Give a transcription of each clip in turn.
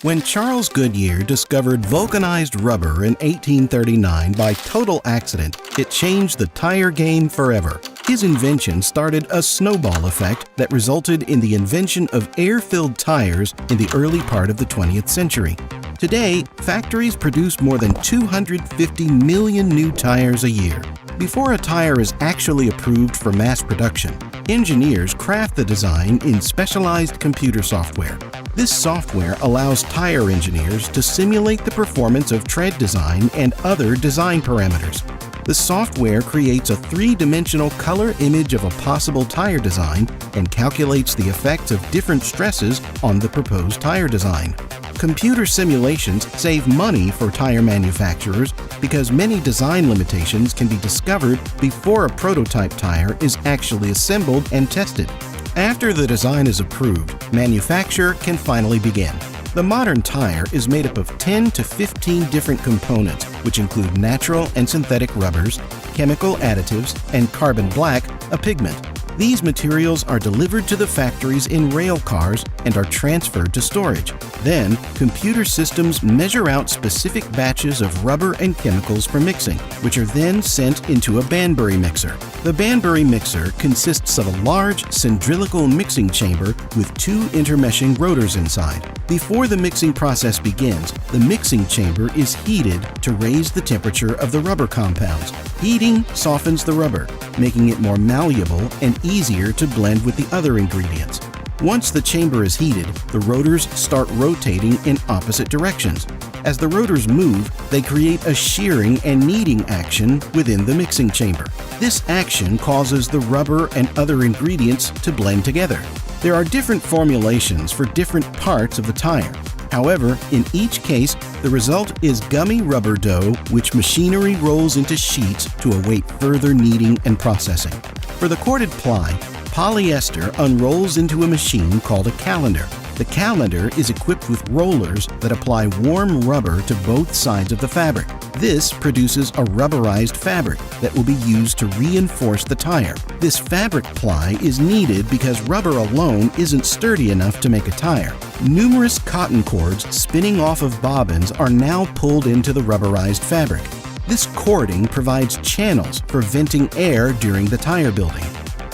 When Charles Goodyear discovered vulcanized rubber in 1839 by total accident, it changed the tire game forever. His invention started a snowball effect that resulted in the invention of air-filled tires in the early part of the 20th century. Today, factories produce more than 250 million new tires a year. Before a tire is actually approved for mass production, engineers craft the design in specialized computer software. This software allows tire engineers to simulate the performance of tread design and other design parameters. The software creates a three-dimensional color image of a possible tire design and calculates the effects of different stresses on the proposed tire design. Computer simulations save money for tire manufacturers because many design limitations can be discovered before a prototype tire is actually assembled and tested. After the design is approved, manufacture can finally begin. The modern tire is made up of 10 to 15 different components, which include natural and synthetic rubbers, chemical additives, and carbon black, a pigment. These materials are delivered to the factories in rail cars and are transferred to storage. Then, computer systems measure out specific batches of rubber and chemicals for mixing, which are then sent into a Banbury mixer. The Banbury mixer consists of a large cylindrical mixing chamber with two intermeshing rotors inside. Before the mixing process begins, the mixing chamber is heated to raise the temperature of the rubber compounds. Heating softens the rubber, making it more malleable and easier to blend with the other ingredients. Once the chamber is heated, the rotors start rotating in opposite directions. As the rotors move, they create a shearing and kneading action within the mixing chamber. This action causes the rubber and other ingredients to blend together. There are different formulations for different parts of the tire. However, in each case, the result is gummy rubber dough which machinery rolls into sheets to await further kneading and processing. For the corded ply, polyester unrolls into a machine called a calender. The calender is equipped with rollers that apply warm rubber to both sides of the fabric. This produces a rubberized fabric that will be used to reinforce the tire. This fabric ply is needed because rubber alone isn't sturdy enough to make a tire. Numerous cotton cords spinning off of bobbins are now pulled into the rubberized fabric. This cording provides channels for venting air during the tire building.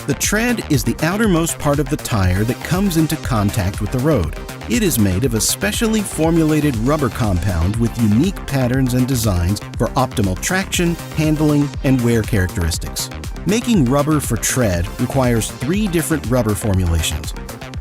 The tread is the outermost part of the tire that comes into contact with the road. It is made of a specially formulated rubber compound with unique patterns and designs for optimal traction, handling, and wear characteristics. Making rubber for tread requires three different rubber formulations.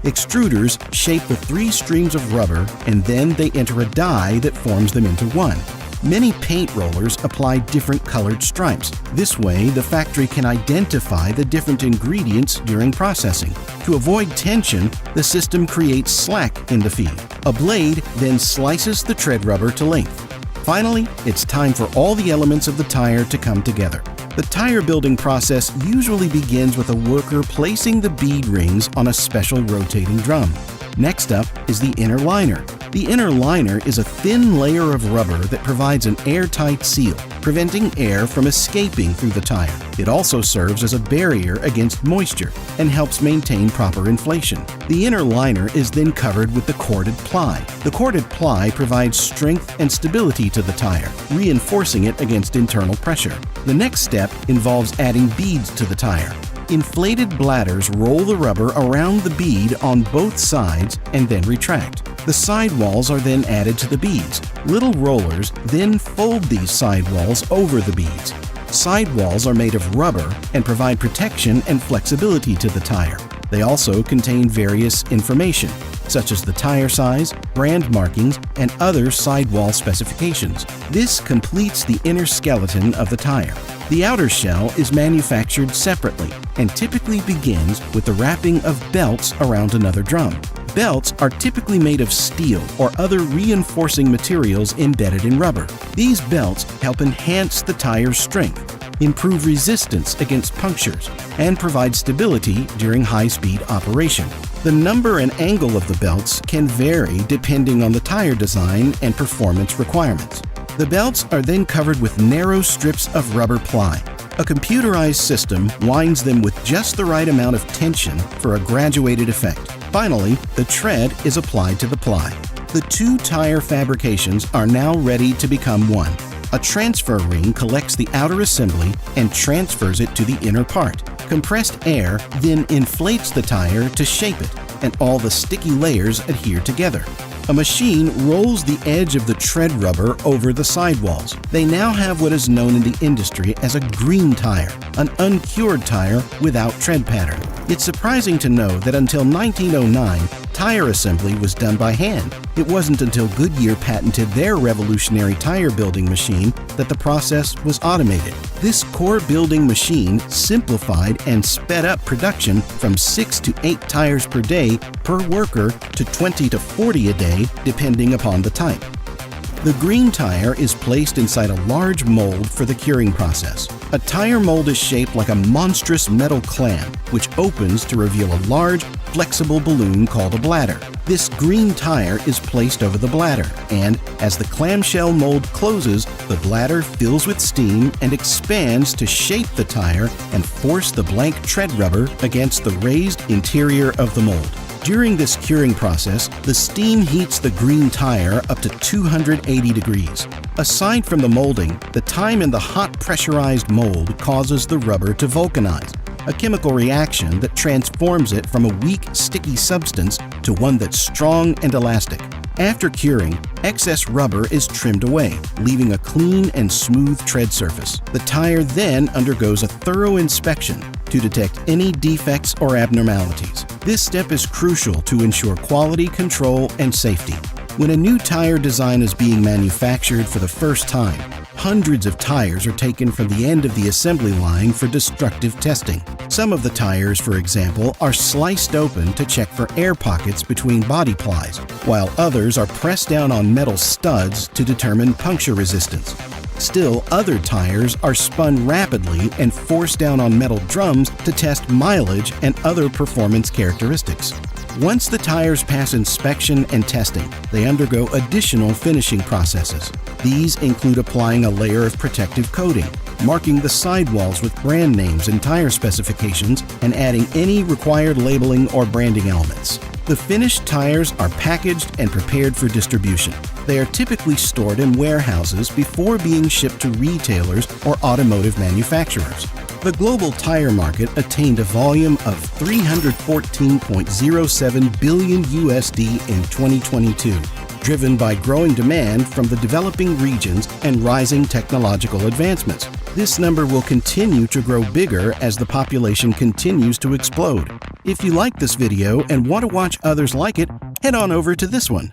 Extruders shape the three streams of rubber and then they enter a die that forms them into one. Many paint rollers apply different colored stripes. This way, the factory can identify the different ingredients during processing. To avoid tension, the system creates slack in the feed. A blade then slices the tread rubber to length. Finally, it's time for all the elements of the tire to come together. The tire building process usually begins with a worker placing the bead rings on a special rotating drum. Next up is the inner liner. The inner liner is a thin layer of rubber that provides an airtight seal, preventing air from escaping through the tire. It also serves as a barrier against moisture and helps maintain proper inflation. The inner liner is then covered with the corded ply. The corded ply provides strength and stability to the tire, reinforcing it against internal pressure. The next step involves adding beads to the tire. Inflated bladders roll the rubber around the bead on both sides and then retract. The sidewalls are then added to the beads. Little rollers then fold these sidewalls over the beads. Sidewalls are made of rubber and provide protection and flexibility to the tire. They also contain various information, such as the tire size, brand markings, and other sidewall specifications. This completes the inner skeleton of the tire. The outer shell is manufactured separately and typically begins with the wrapping of belts around another drum. Belts are typically made of steel or other reinforcing materials embedded in rubber. These belts help enhance the tire's strength, improve resistance against punctures, and provide stability during high-speed operation. The number and angle of the belts can vary depending on the tire design and performance requirements. The belts are then covered with narrow strips of rubber ply. A computerized system winds them with just the right amount of tension for a graduated effect. Finally, the tread is applied to the ply. The two tire fabrications are now ready to become one. A transfer ring collects the outer assembly and transfers it to the inner part. Compressed air then inflates the tire to shape it, and all the sticky layers adhere together. A machine rolls the edge of the tread rubber over the sidewalls. They now have what is known in the industry as a green tire, an uncured tire without tread pattern. It's surprising to know that until 1909, tire assembly was done by hand. It wasn't until Goodyear patented their revolutionary tire building machine that the process was automated. This core building machine simplified and sped up production from 6 to 8 tires per day per worker to 20 to 40 a day, depending upon the type. The green tire is placed inside a large mold for the curing process. A tire mold is shaped like a monstrous metal clam, which opens to reveal a large, flexible balloon called a bladder. This green tire is placed over the bladder, and as the clamshell mold closes, the bladder fills with steam and expands to shape the tire and force the blank tread rubber against the raised interior of the mold. During this curing process, the steam heats the green tire up to 280 degrees. Aside from the molding, the time in the hot pressurized mold causes the rubber to vulcanize, a chemical reaction that transforms it from a weak, sticky substance to one that's strong and elastic. After curing, excess rubber is trimmed away, leaving a clean and smooth tread surface. The tire then undergoes a thorough inspection to detect any defects or abnormalities. This step is crucial to ensure quality control and safety. When a new tire design is being manufactured for the first time, hundreds of tires are taken from the end of the assembly line for destructive testing. Some of the tires, for example, are sliced open to check for air pockets between body plies, while others are pressed down on metal studs to determine puncture resistance. Still, other tires are spun rapidly and forced down on metal drums to test mileage and other performance characteristics. Once the tires pass inspection and testing, they undergo additional finishing processes. These include applying a layer of protective coating, marking the sidewalls with brand names and tire specifications, and adding any required labeling or branding elements. The finished tires are packaged and prepared for distribution. They are typically stored in warehouses before being shipped to retailers or automotive manufacturers. The global tire market attained a volume of $314.07 billion USD in 2022, driven by growing demand from the developing regions and rising technological advancements. This number will continue to grow bigger as the population continues to explode. If you like this video and want to watch others like it, head on over to this one.